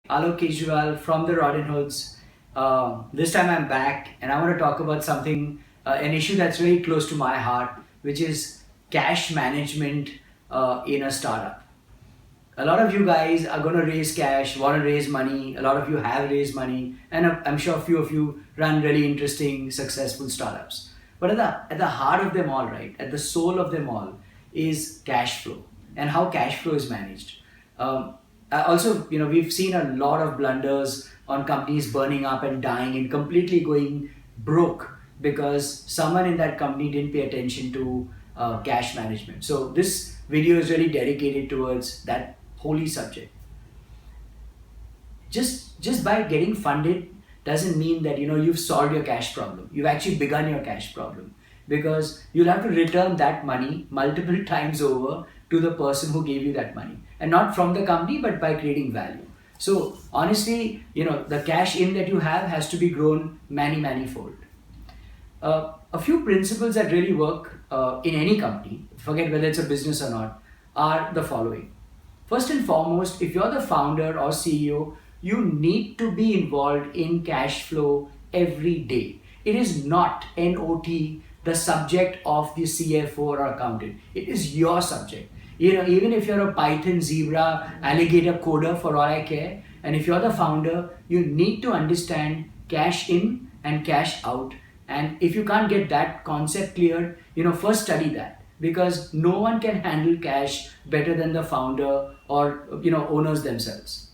Alok Kejriwal from the Robin Hoods. This time I'm back and I want to talk about something, an issue that's really close to my heart, which is cash management in a startup. A lot of you guys are going to raise cash, want to raise money. A lot of you have raised money, and I'm sure a few of you run really interesting, successful startups. But at the heart of them all, right, at the soul of them all, is cash flow and how cash flow is managed. Also, we've seen a lot of blunders on companies burning up and dying and completely going broke because someone in that company didn't pay attention to cash management. So this video is really dedicated towards that holy subject. Just by getting funded doesn't mean that you've solved your cash problem. You've actually begun your cash problem because you'll have to return that money multiple times over to the person who gave you that money, and not from the company but by creating value. So honestly, the cash in that you have has to be grown many fold. A few principles that really work in any company, forget whether it's a business or not, are the following. First and foremost, if you're the founder or CEO, you need to be involved in cash flow every day. It is not NOT, the subject of the CFO or accountant. It is your subject. Even if you're a Python, zebra, alligator coder, for all I care, and if you're the founder, you need to understand cash in and cash out. And if you can't get that concept cleared, first study that, because no one can handle cash better than the founder or owners themselves.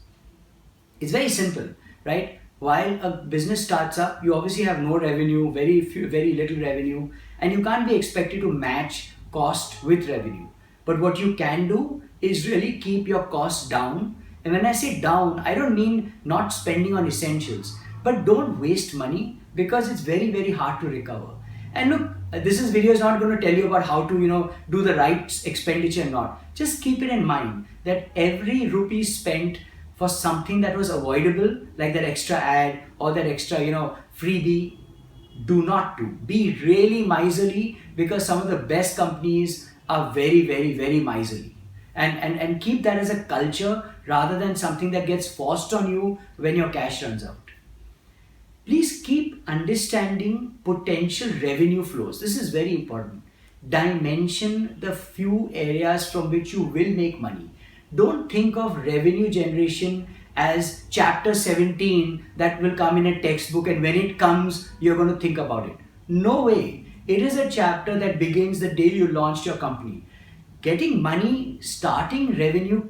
It's very simple, right? While a business starts up, you obviously have no revenue, very little revenue, and you can't be expected to match cost with revenue. But what you can do is really keep your costs down. And when I say down, I don't mean not spending on essentials, but don't waste money because it's very hard to recover. And look, this video is not going to tell you about how to do the right expenditure and not. Just keep it in mind that every rupee spent for something that was avoidable, like that extra ad or that extra freebie, do not do. Be really miserly, because some of the best companies are very miserly. And keep that as a culture rather than something that gets forced on you when your cash runs out. Please keep understanding potential revenue flows. This is very important. Dimension the few areas from which you will make money. Don't think of revenue generation as chapter 17 that will come in a textbook, and when it comes, you're going to think about it. No way. It is a chapter that begins the day you launched your company. Getting money, starting revenue,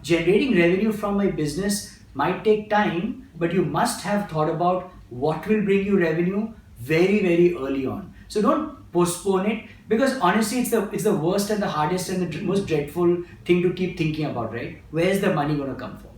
generating revenue from a business might take time, but you must have thought about what will bring you revenue very early on. So don't postpone it, because honestly it's the worst and the hardest and the most dreadful thing to keep thinking about, right? Where's the money going to come from?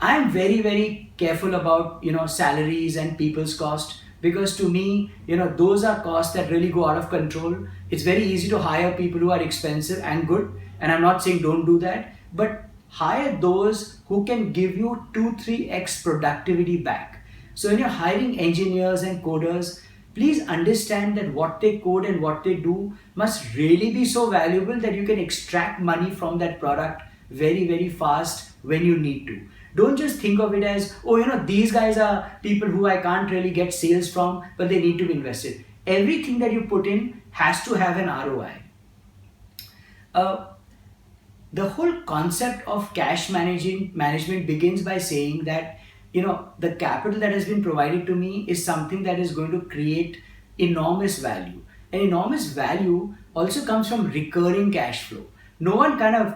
I'm very careful about salaries and people's cost, because to me those are costs that really go out of control. It's very easy to hire people who are expensive and good, and I'm not saying don't do that, but hire those who can give you 2-3x productivity back. So when you're hiring engineers and coders, please understand that what they code and what they do must really be so valuable that you can extract money from that product very fast when you need to. Don't just think of it as, these guys are people who I can't really get sales from, but they need to be invested. Everything that you put in has to have an ROI. The whole concept of cash management begins by saying that the capital that has been provided to me is something that is going to create enormous value. And enormous value also comes from recurring cash flow. No one kind of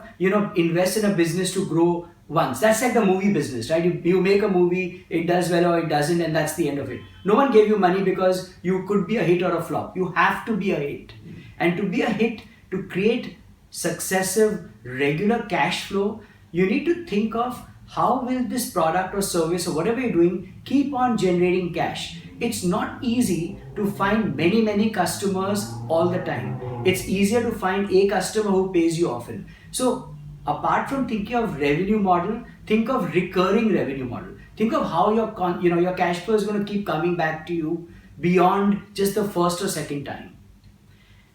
invests in a business to grow once. That's like the movie business, right? You make a movie, it does well or it doesn't, and that's the end of it. No one gave you money because you could be a hit or a flop. You have to be a hit. And to be a hit, to create successive regular cash flow, you need to think of how will this product or service or whatever you're doing keep on generating cash. It's not easy to find many customers all the time. It's easier to find a customer who pays you often. So apart from thinking of revenue model, think of recurring revenue model. Think of how your cash flow is going to keep coming back to you beyond just the first or second time.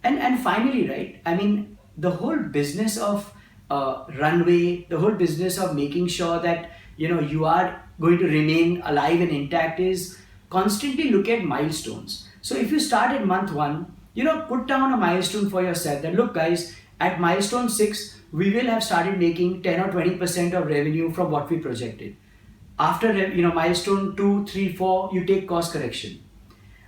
And finally, right, I mean, the whole business of runway, the whole business of making sure that you are going to remain alive and intact is constantly look at milestones. So if you start at month one, put down a milestone for yourself that look guys, at milestone 6 we will have started making 10 or 20% of revenue from what we projected. After milestone 2, 3, 4, you take course correction.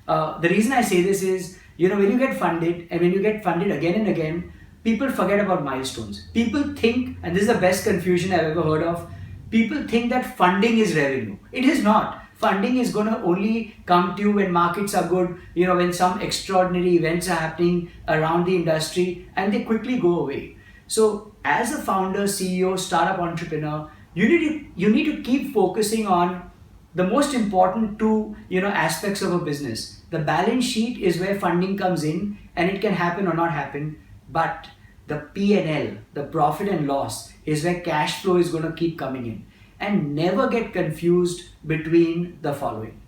The reason I say this is, when you get funded and when you get funded again and again, people forget about milestones. People think, and this is the best confusion I've ever heard of, people think that funding is revenue. It is not. Funding is going to only come to you when markets are good, when some extraordinary events are happening around the industry and they quickly go away. So as a founder, CEO, startup entrepreneur, you need to keep focusing on the most important two aspects of a business. The balance sheet is where funding comes in and it can happen or not happen, but the P&L, the profit and loss, is where cash flow is going to keep coming in. And never get confused between the following.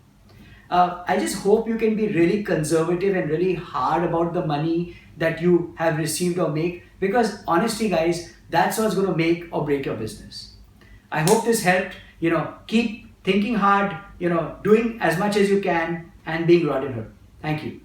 I just hope you can be really conservative and really hard about the money that you have received or make, because honestly guys, that's what's going to make or break your business. I hope this helped. Keep thinking hard, doing as much as you can and being Robin Hood. Thank you.